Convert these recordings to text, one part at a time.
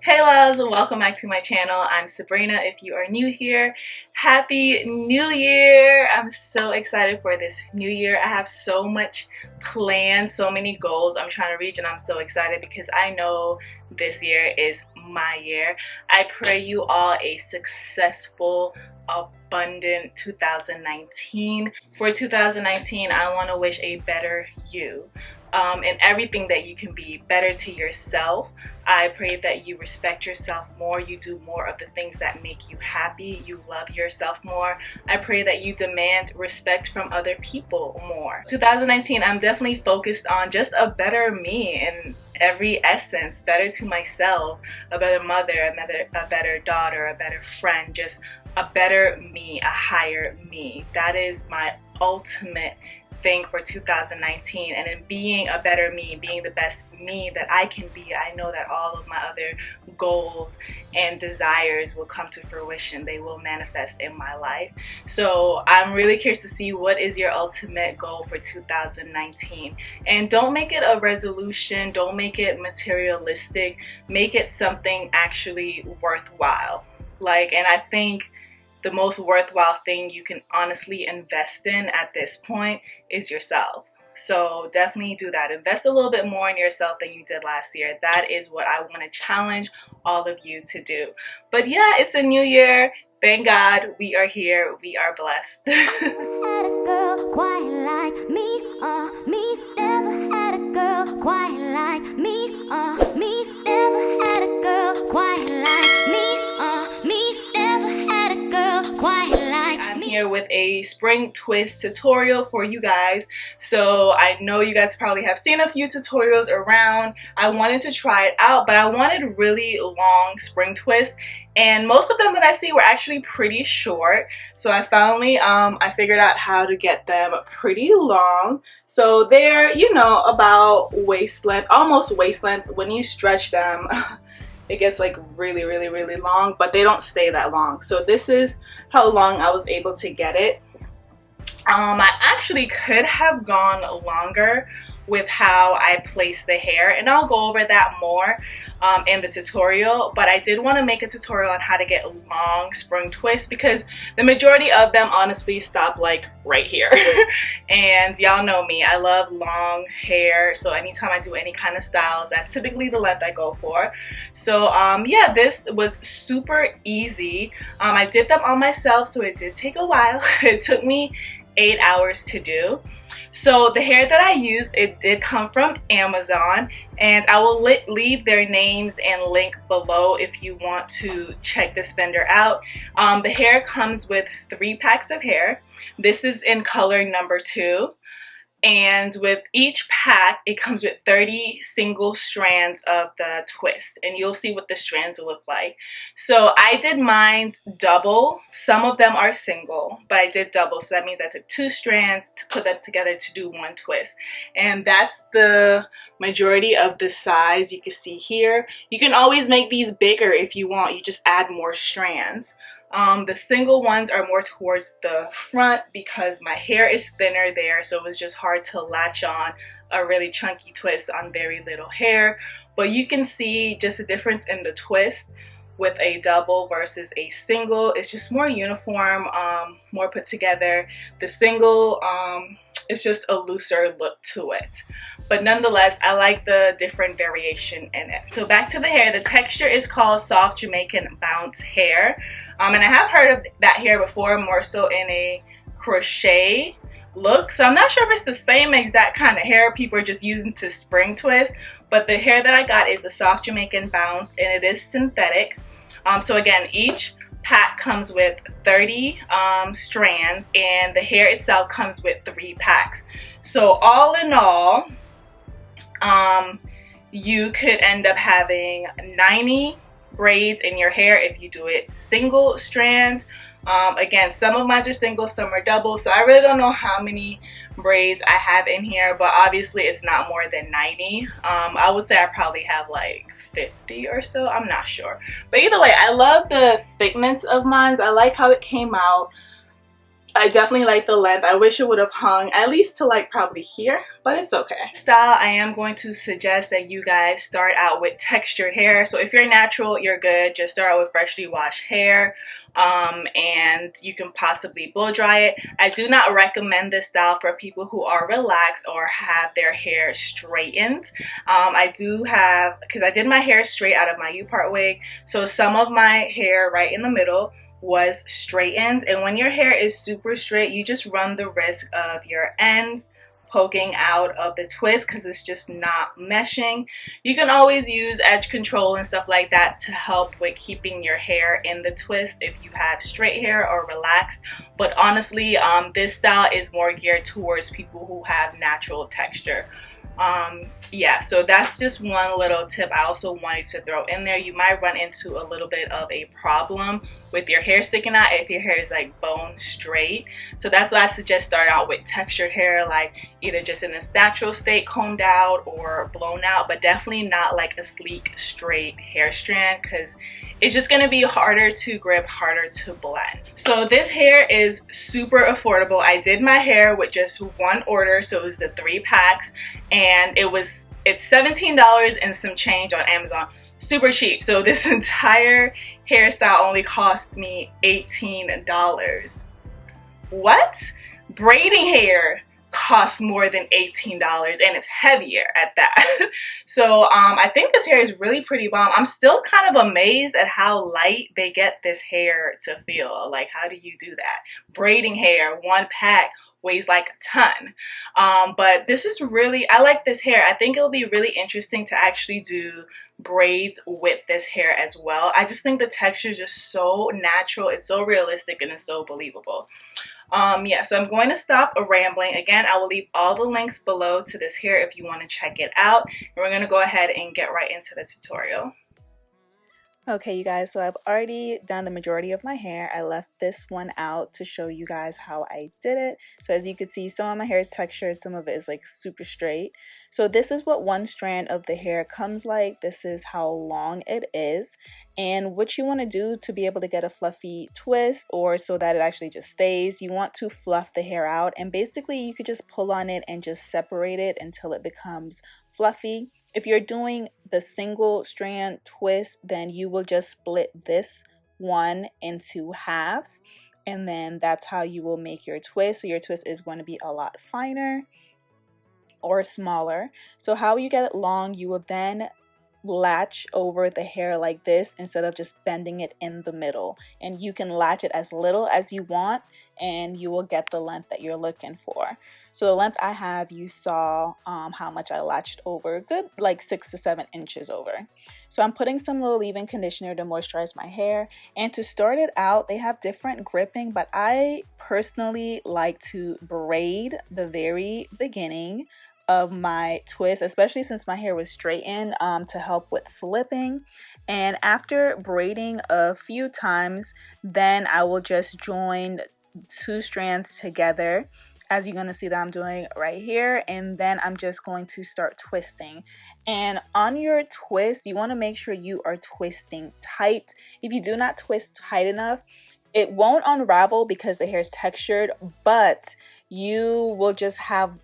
Hey loves, and welcome back to my channel. I'm Subrena. If you are new here, happy new year. I'm so excited for this new year. I have so much planned, so many goals I'm trying to reach, and I'm so excited because I know this year is my year. I pray you all a successful, abundant 2019. For 2019, I want to wish a better you. And everything that you can be better to yourself. I pray that you respect yourself more, you do more of the things that make you happy, you love yourself more. I pray that you demand respect from other people more. 2019, I'm definitely focused on just a better me in every essence, better to myself, a better mother, a better daughter, a better friend, just a better me, a higher me. That is my ultimate thing for 2019, and in being a better me, being the best me that I can be, I know that all of my other goals and desires will come to fruition. They will manifest in my life. So I'm really curious to see what is your ultimate goal for 2019. And don't make it a resolution, don't make it materialistic, make it something actually worthwhile. And I think the most worthwhile thing you can honestly invest in at this point is yourself. So definitely do that. Invest a little bit more in yourself than you did last year. That is what I want to challenge all of you to do. But yeah, it's a new year. Thank God we are here. We are blessed. Had a girl quite like me, never had a girl quite like me, never had a girl quite like me, never had a girl quite like me. I'm here with a spring twist tutorial for you guys. So I know you guys probably have seen a few tutorials around. I wanted to try it out, but I wanted really long spring twists. And most of them that I see were actually pretty short. So I finally, I figured out how to get them pretty long. So they're, about waist length, almost waist length. When you stretch them, it gets like really, really, really long, but they don't stay that long. So this is how long I was able to get it. I actually could have gone longer with how I place the hair, and I'll go over that more in the tutorial, but I did want to make a tutorial on how to get long spring twists because the majority of them honestly stop like right here. And y'all know me, I love long hair, so anytime I do any kind of styles, that's typically the length I go for. So yeah, this was super easy. I did them on myself, so it did take a while. It took me 8 hours to do. So the hair that I used, it did come from Amazon, and I will leave their names and link below if you want to check this vendor out. The hair comes with 3 packs of hair. This is in color number 2. And with each pack, it comes with 30 single strands of the twist, and you'll see what the strands will look like. So I did mine double. Some of them are single, but I did double. So that means I took 2 strands to put them together to do 1 twist. And that's the majority of the size you can see here. You can always make these bigger if you want. You just add more strands. The single ones are more towards the front because my hair is thinner there, so it was just hard to latch on a really chunky twist on very little hair. But you can see just a difference in the twist with a double versus a single. It's just more uniform, more put together. The single, it's just a looser look to it. But nonetheless, I like the different variation in it. So back to the hair, the texture is called soft Jamaican bounce hair. And I have heard of that hair before, more so in a crochet look. So I'm not sure if it's the same exact kind of hair people are just using to spring twist, but the hair that I got is a soft Jamaican bounce, and it is synthetic. So again, each pack comes with 30 strands, and the hair itself comes with 3 packs. So all in all, you could end up having 90 braids in your hair if you do it single strand. Again, some of mine are single, some are double, so I really don't know how many braids I have in here, but obviously it's not more than 90. I would say I probably have like 50 or so, I'm not sure. But either way, I love the thickness of mine. I like how it came out. I definitely like the length. I wish it would have hung at least to like probably here, but it's okay. Style, I am going to suggest that you guys start out with textured hair. So if you're natural, you're good. Just start out with freshly washed hair, and you can possibly blow dry it. I do not recommend this style for people who are relaxed or have their hair straightened. I do have, because I did my hair straight out of my U-part wig, so some of my hair right in the middle was straightened, and when your hair is super straight, you just run the risk of your ends poking out of the twist because it's just not meshing. You can always use edge control and stuff like that to help with keeping your hair in the twist if you have straight hair or relaxed, but honestly, this style is more geared towards people who have natural texture. Yeah, so that's just one little tip I also wanted to throw in there. You might run into a little bit of a problem with your hair sticking out if your hair is like bone straight. So that's why I suggest start out with textured hair, like either just in its natural state, combed out or blown out, but definitely not like a sleek straight hair strand, because it's just going to be harder to grip, harder to blend. So this hair is super affordable. I did my hair with just one order, so it was the 3 packs, and it's $17 and some change on Amazon. Super cheap. So this entire hairstyle only cost me $18. What? Braiding hair costs more than $18, and it's heavier at that. So I think this hair is really pretty bomb. I'm still kind of amazed at how light they get this hair to feel. Like, how do you do that? Braiding hair, 1 pack weighs like a ton. But this is really, I like this hair. I think it'll be really interesting to actually do braids with this hair as well. I just think the texture is just so natural, it's so realistic, and it's so believable. Yeah, so I'm going to stop rambling. Again, I will leave all the links below to this hair if you want to check it out, and we're going to go ahead and get right into the tutorial. Okay, you guys, so I've already done the majority of my hair. I left this one out to show you guys how I did it. So as you can see, some of my hair is textured, some of it is like super straight. So this is what one strand of the hair comes like. This is how long it is. And what you want to do to be able to get a fluffy twist, or so that it actually just stays, you want to fluff the hair out. And basically you could just pull on it and just separate it until it becomes fluffy. If you're doing the single strand twist, then you will just split this one into halves, and then that's how you will make your twist. So your twist is going to be a lot finer or smaller. So how you get it long, you will then latch over the hair like this instead of just bending it in the middle, and you can latch it as little as you want and you will get the length that you're looking for. So the length I have, you saw how much I latched over, good like 6 to 7 inches over. So I'm putting some little leave-in conditioner to moisturize my hair, and to start it out they have different gripping, but I personally like to braid the very beginning of my twist, especially since my hair was straightened, to help with slipping. And after braiding a few times, then I will just join 2 strands together, as you're going to see that I'm doing right here, and then I'm just going to start twisting. And on your twist, you want to make sure you are twisting tight. If you do not twist tight enough, it won't unravel because the hair is textured, but you will just have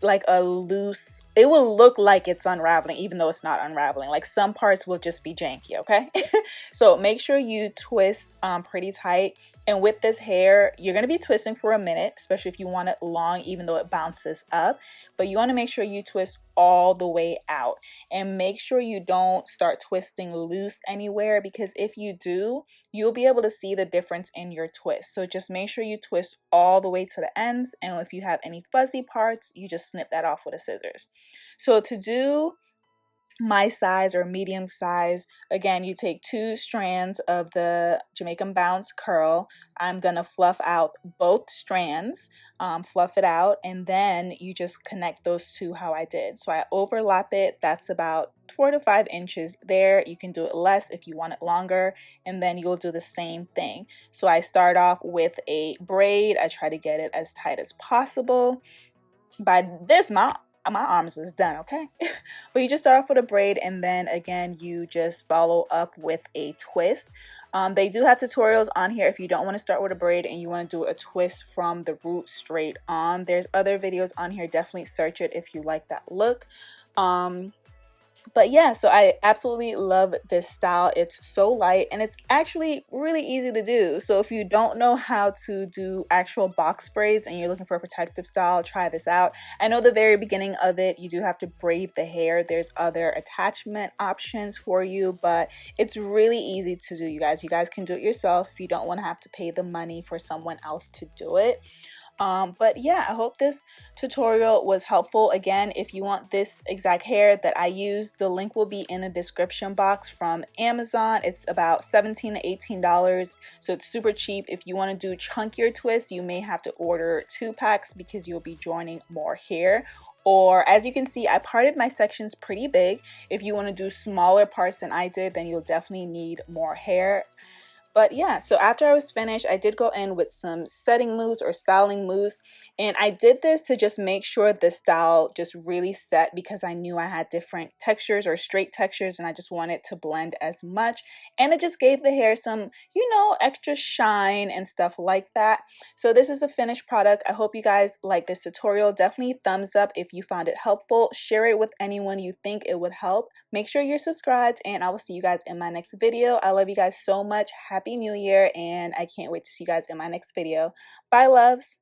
like a loose, it will look like it's unraveling even though it's not unraveling. Like some parts will just be janky, okay? So make sure you twist pretty tight. And with this hair, you're going to be twisting for a minute, especially if you want it long, even though it bounces up. But you want to make sure you twist all the way out, and make sure you don't start twisting loose anywhere, because if you do, you'll be able to see the difference in your twist. So just make sure you twist all the way to the ends, and if you have any fuzzy parts, you just snip that off with a scissors. So to do my size or medium size, again, you take 2 strands of the Jamaican bounce curl. I'm gonna fluff out both strands, fluff it out, and then you just connect those 2 how I did. So I overlap it. That's about 4 to 5 inches there. You can do it less if you want it longer, and then you'll do the same thing. So I start off with a braid. I try to get it as tight as possible. By this amount, my arms was done, okay? But you just start off with a braid, and then again you just follow up with a twist. They do have tutorials on here if you don't want to start with a braid and you want to do a twist from the root straight on. There's other videos on here, definitely search it if you like that look. But yeah, so I absolutely love this style. It's so light and it's actually really easy to do. So if you don't know how to do actual box braids and you're looking for a protective style, try this out. I know the very beginning of it, you do have to braid the hair. There's other attachment options for you, but it's really easy to do, you guys. You guys can do it yourself if you don't want to have to pay the money for someone else to do it. But yeah, I hope this tutorial was helpful. Again, if you want this exact hair that I used, the link will be in the description box from Amazon. It's about $17 to $18, so it's super cheap. If you want to do chunkier twists, you may have to order 2 packs because you'll be joining more hair. Or as you can see, I parted my sections pretty big. If you want to do smaller parts than I did, then you'll definitely need more hair. But yeah, so after I was finished, I did go in with some setting mousse or styling mousse. And I did this to just make sure the style just really set, because I knew I had different textures or straight textures and I just wanted to blend as much. And it just gave the hair some, you know, extra shine and stuff like that. So this is the finished product. I hope you guys like this tutorial. Definitely thumbs up if you found it helpful. Share it with anyone you think it would help. Make sure you're subscribed, and I will see you guys in my next video. I love you guys so much. Happy New Year, and I can't wait to see you guys in my next video. Bye, loves.